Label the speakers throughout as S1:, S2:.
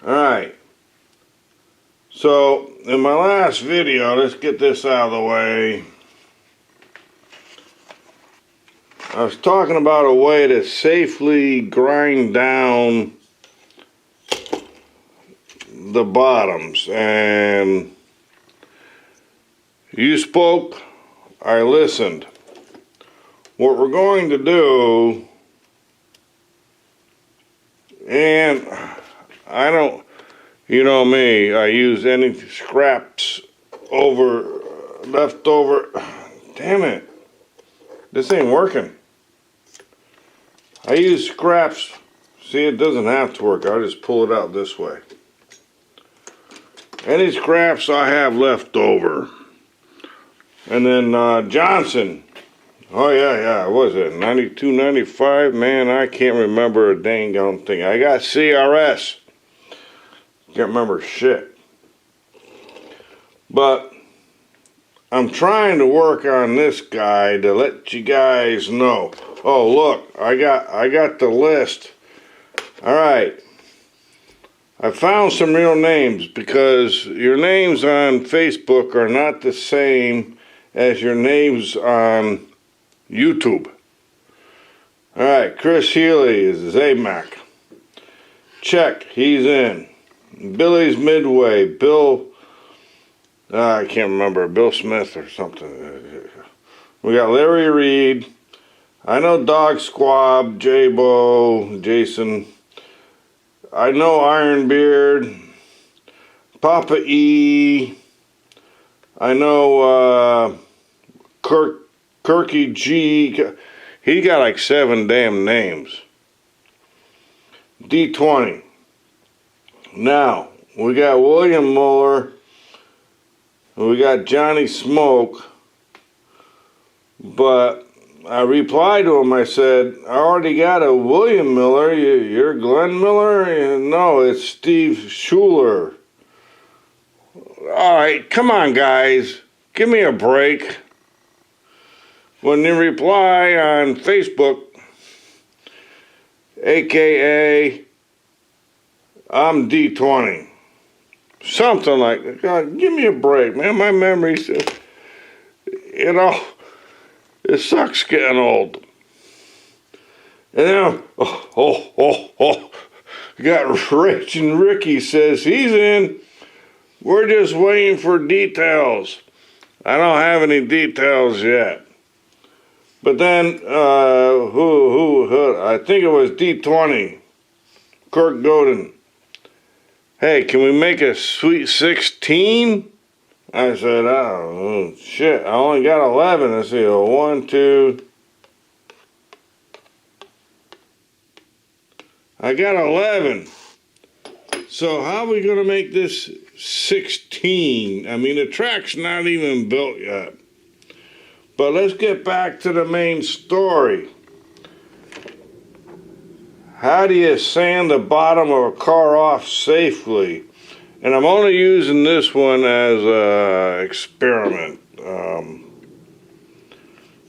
S1: Alright, so in my last video, let's get this out of the way. I was talking about a way to safely grind down the bottoms, and you spoke, I listened. What we're going to do, and I don't, you know me, I use any scraps left over. Damn it, this ain't working. I use scraps. See, it doesn't have to work. I'll just pull it out this way. Any scraps I have left over. And then Johnson. Oh yeah, what was it? 92, 95? Man, I can't remember a dang gone thing. I got CRS. Can't remember shit. But I'm trying to work on this guy to let you guys know. Oh look, I got the list. Alright. I found some real names, because your names on Facebook are not the same as your names on YouTube. Alright, Chris Healy is Zamac. Check, he's in. Billy's Midway, Bill, I can't remember, Bill Smith or something. We got Larry Reed. I know Dog Squab, J-Bo, Jason. I know Ironbeard, Papa E. I know Kirky G. He got like 7 damn names. D20. Now, we got William Muller. We got Johnny Smoke. But I replied to him, I said, I already got a William Miller. You're Glenn Miller? No, it's Steve Schuler. Alright, come on guys. Give me a break. When you reply on Facebook, AKA, I'm D20. Something like that. God, give me a break, man. My memory's, it sucks getting old. And then, got Rich, and Ricky says he's in. We're just waiting for details. I don't have any details yet. But then, who, I think it was D20, Kirk Godin. Hey, can we make a Sweet 16? I said, oh, shit, I only got 11. Let's see, 1, 2. I got 11. So how are we going to make this 16? I mean, the track's not even built yet. But let's get back to the main story. How do you sand the bottom of a car off safely? And I'm only using this one as an experiment.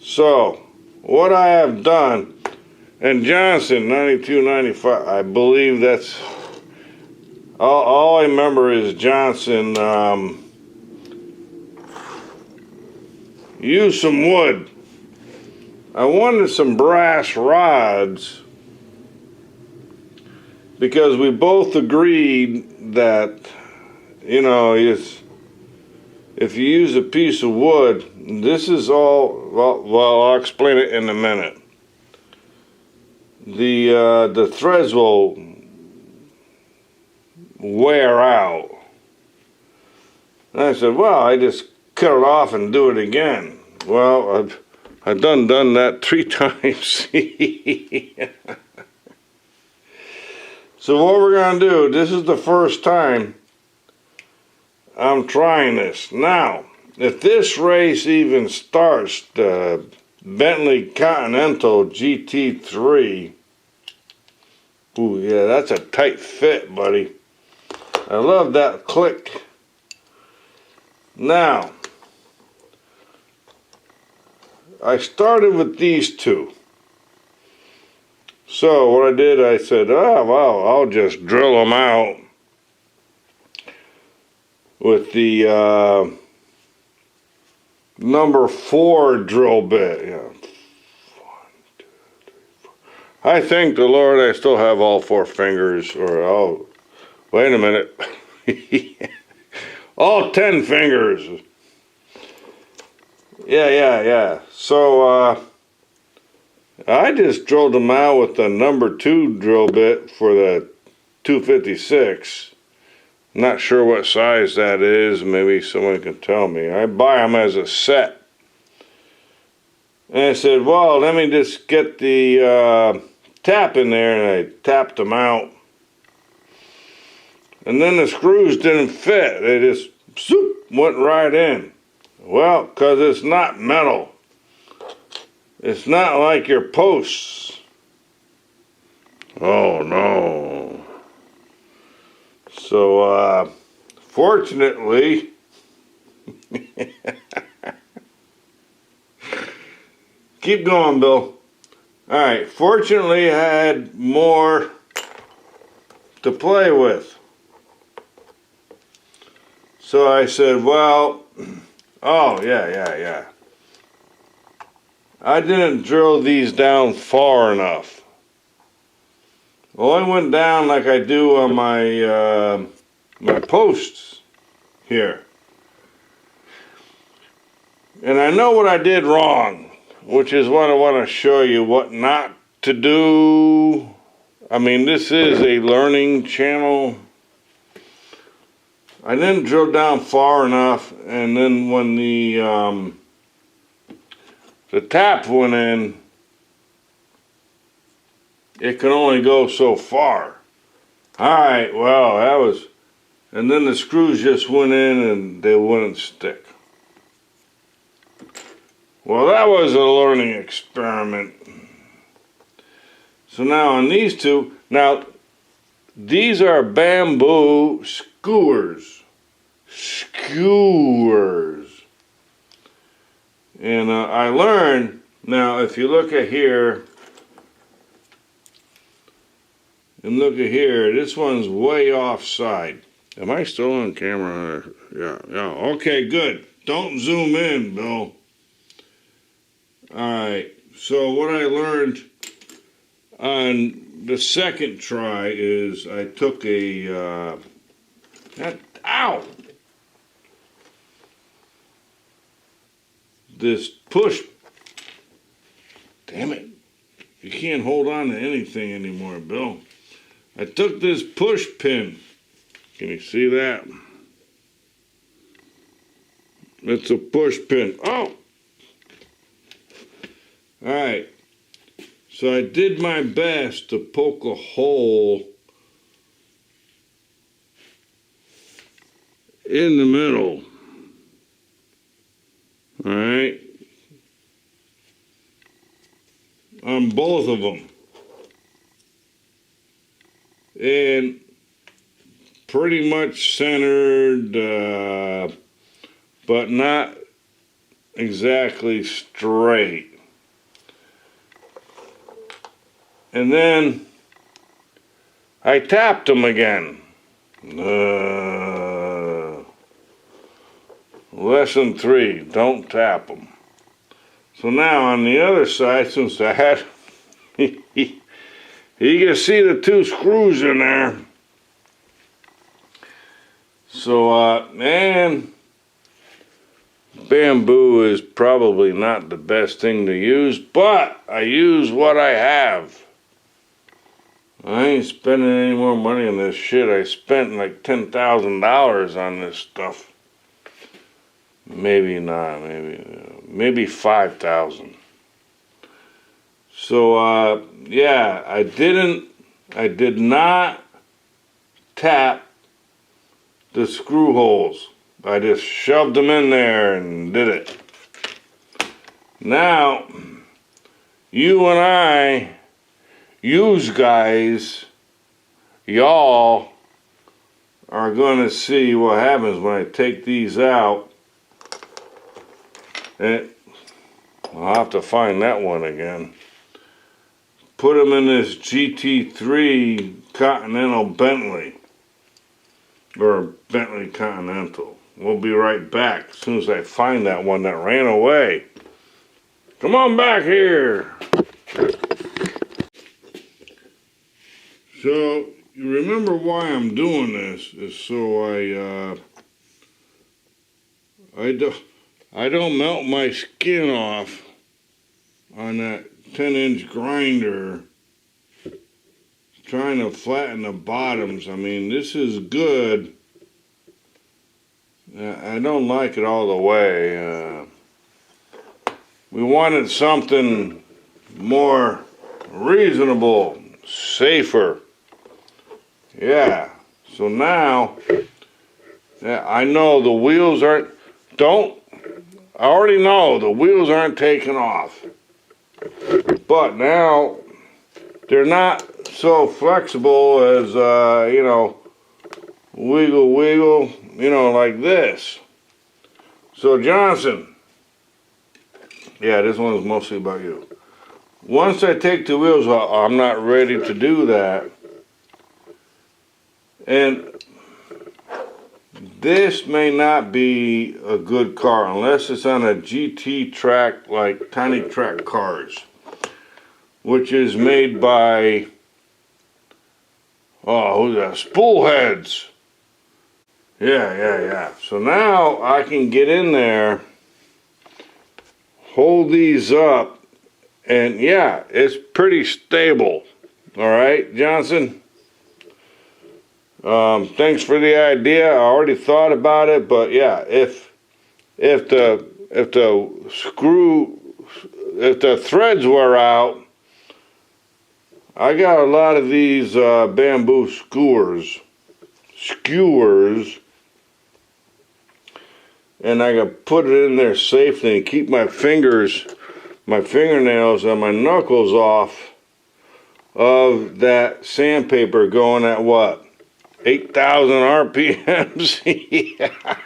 S1: So, what I have done, and Johnson, 92, 95, I believe that's, all I remember is Johnson used some wood. I wanted some brass rods, because we both agreed that, you know, if you use a piece of wood, this is all, well, I'll explain it in a minute. The threads will wear out. And I said, well, I just cut it off and do it again. Well, I've done that 3 times. So what we're going to do, this is the first time I'm trying this. Now, if this race even starts, the Bentley Continental GT3, ooh, yeah, that's a tight fit, buddy. I love that click. Now, I started with these two. So what I did, I said, oh, well, I'll just drill them out with the number 4 drill bit. Yeah. 1, 2, 3, 4. I thank the Lord I still have all 4 fingers, or oh, wait a minute. All 10 fingers. Yeah. So, I just drilled them out with the number 2 drill bit for the 256. Not sure what size that is. Maybe someone can tell me. I buy them as a set. And I said, well, let me just get the tap in there, and I tapped them out. And then the screws didn't fit. They just zoop, went right in. Well, because it's not metal. It's not like your posts. Oh, no. So, fortunately, keep going, Bill. All right, fortunately, I had more to play with. So I said, well, oh, yeah. I didn't drill these down far enough. Well, I went down like I do on my my posts here. And I know what I did wrong, which is what I want to show you what not to do. I mean, this is a learning channel. I didn't drill down far enough, and then when the tap went in, it can only go so far. Alright, well, that was, and then the screws just went in and they wouldn't stick. Well, that was a learning experiment. So now on these two, now these are bamboo skewers. And I learned, now if you look at here, and look at here, this one's way offside. Am I still on camera? Yeah, okay, good. Don't zoom in, Bill. Alright, so what I learned on the second try is I took a, ow! This push, damn it, you can't hold on to anything anymore, Bill. I took this push pin, can you see that? It's a push pin, oh! Alright, so I did my best to poke a hole in the middle. Alright, on both of them, and pretty much centered, but not exactly straight. And then I tapped them again. Lesson 3, don't tap them. So now on the other side, since I had, you can see the 2 screws in there. So, man, bamboo is probably not the best thing to use, but I use what I have. I ain't spending any more money on this shit. I spent like $10,000 on this stuff. Maybe not, maybe 5,000. So, yeah, I did not tap the screw holes. I just shoved them in there and did it. Now, you and I, yous guys, y'all are gonna see what happens when I take these out. And I'll have to find that one again. Put them in this GT3 Continental Bentley. or a Bentley Continental. We'll be right back as soon as I find that one that ran away. Come on back here. So, you remember why I'm doing this is so I don't melt my skin off on that 10-inch grinder trying to flatten the bottoms. I mean, this is good. I don't like it all the way. We wanted something more reasonable, safer. Yeah, so now I know the wheels aren't, I already know the wheels aren't taking off. But now they're not so flexible as, wiggle, wiggle, like this. So Johnson, yeah, this one's mostly about you. Once I take the wheels off, I'm not ready to do that. And this may not be a good car unless it's on a GT track, like Tiny Track Cars, which is made by, who's that? Spoolheads. Yeah. So now I can get in there, hold these up, and yeah, it's pretty stable. All right, Johnson? Thanks for the idea. I already thought about it, but yeah, if the threads wear out, I got a lot of these bamboo skewers, and I can put it in there safely and keep my fingernails and my knuckles off of that sandpaper going at what? 8,000 RPMs. Yeah.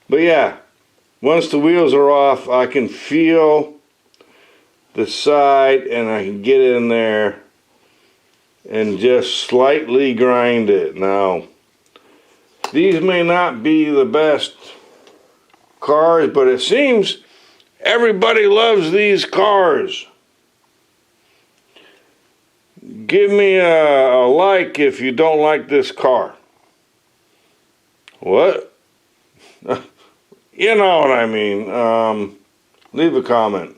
S1: But yeah, once the wheels are off, I can feel the side and I can get in there and just slightly grind it. Now, these may not be the best cars, but it seems everybody loves these cars. Give me a like if you don't like this car. What? You know what I mean. Leave a comment.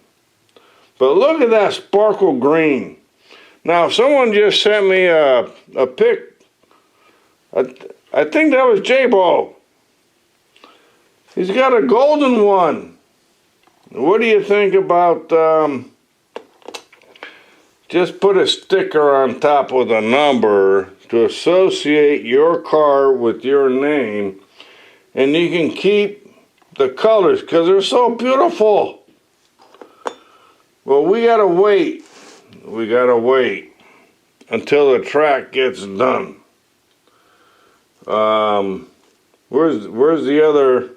S1: But look at that sparkle green. Now, someone just sent me a pic. I think that was J-Bo. He's got a golden one. What do you think about just put a sticker on top with a number to associate your car with your name, and you can keep the colors because they're so beautiful. Well, we gotta wait. We gotta wait until the track gets done. Where's the other?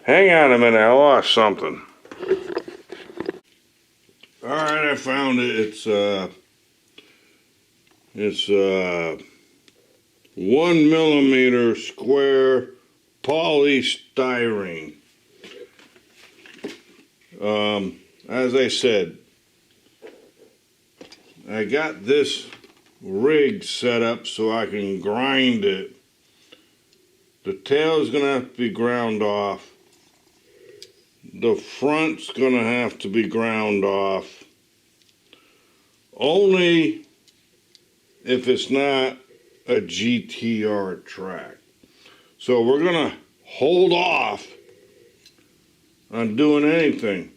S1: Hang on a minute, I lost something. All right, I found it. It's 1 millimeter square polystyrene. As I said, I got this rig set up so I can grind it. The tail's gonna have to be ground off. The front's gonna have to be ground off. Only if it's not a GTR track. So we're gonna hold off on doing anything.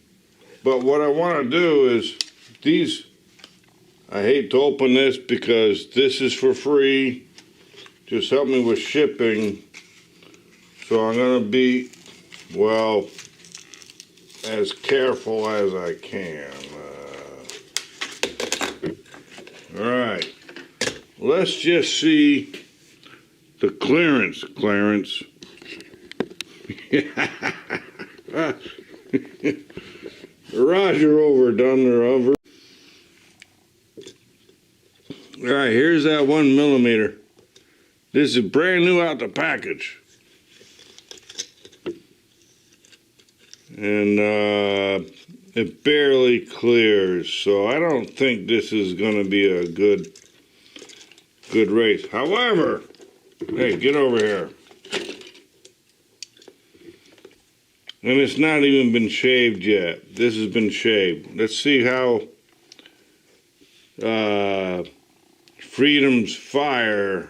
S1: But what I want to do is these, I hate to open this because this is for free. Just help me with shipping. So I'm gonna be, well, as careful as I can. All right, let's just see the clearance. Roger overdone their over. All right, here's that 1 millimeter. This is brand new out the package. And it barely clears, so I don't think this is going to be a good race. However, hey, get over here. And it's not even been shaved yet. This has been shaved. Let's see how Freedom's Fire,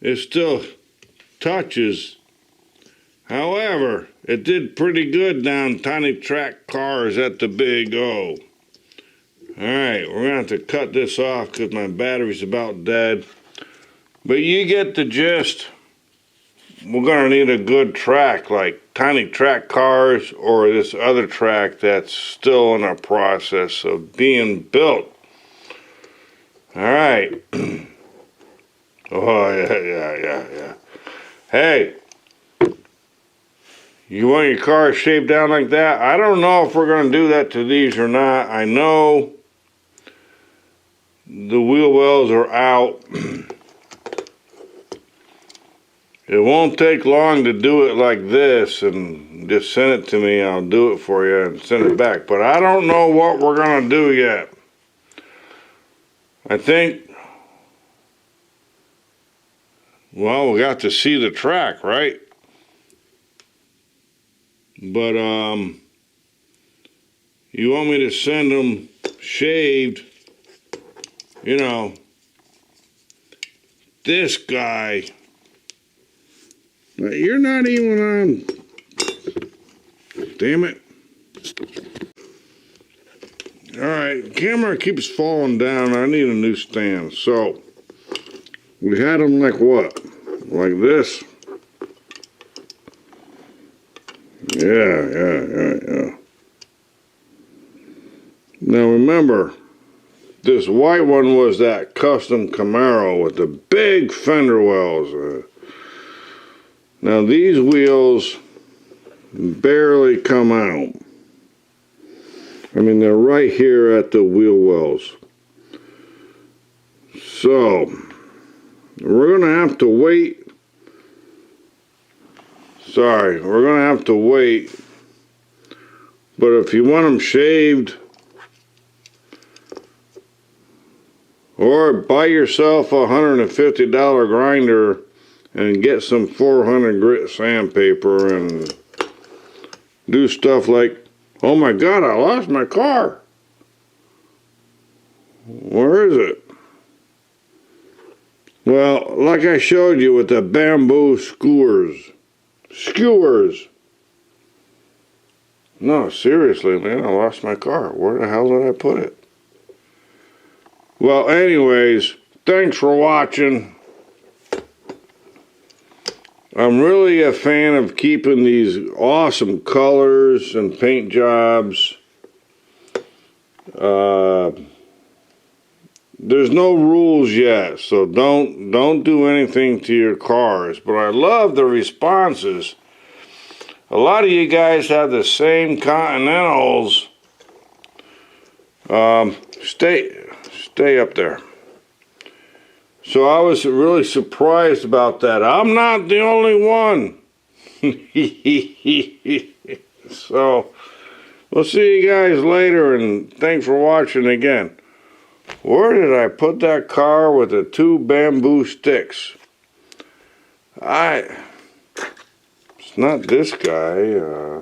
S1: it still touches. However, it did pretty good down Tiny Track Cars at the Big O. Alright, we're going to have to cut this off because my battery's about dead. But you get the gist. We're going to need a good track like Tiny Track Cars or this other track that's still in a process of being built. Alright. Oh, yeah. Hey. You want your car shaved down like that? I don't know if we're going to do that to these or not. I know the wheel wells are out. It won't take long to do it like this, and just send it to me. I'll do it for you and send it back. But I don't know what we're going to do yet. I think, well, we got to see the track, right? But, you want me to send them shaved, you know, this guy, you're not even on, damn it. Alright, camera keeps falling down, I need a new stand. So, we had them like what? Like this? Yeah. Now remember, this white one was that custom Camaro with the big fender wells. Now these wheels barely come out. I mean, they're right here at the wheel wells. So, we're going to have to wait. Sorry, we're going to have to wait. But if you want them shaved, or buy yourself a $150 grinder and get some 400 grit sandpaper and do stuff like, oh my God, I lost my car. Where is it? Well, like I showed you with the bamboo skewers. No, seriously, man, I lost my car. Where the hell did I put it? Well, anyways, thanks for watching. I'm really a fan of keeping these awesome colors and paint jobs. There's no rules yet, so don't do anything to your cars. But I love the responses. A lot of you guys have the same Continentals. Stay up there. So I was really surprised about that. I'm not the only one. So we'll see you guys later, and thanks for watching again. Where did I put that car with the 2 bamboo sticks? It's not this guy.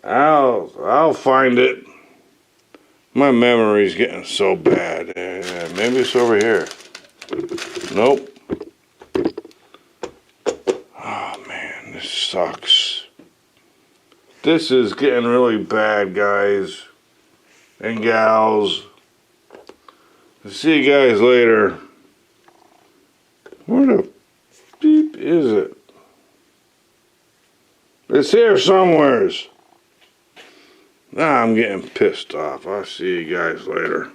S1: I'll find it. My memory's getting so bad. Maybe it's over here. Nope. Oh man, this sucks. This is getting really bad, guys and gals. See you guys later. Where the beep is it? It's here somewheres. I'm getting pissed off. I'll see you guys later.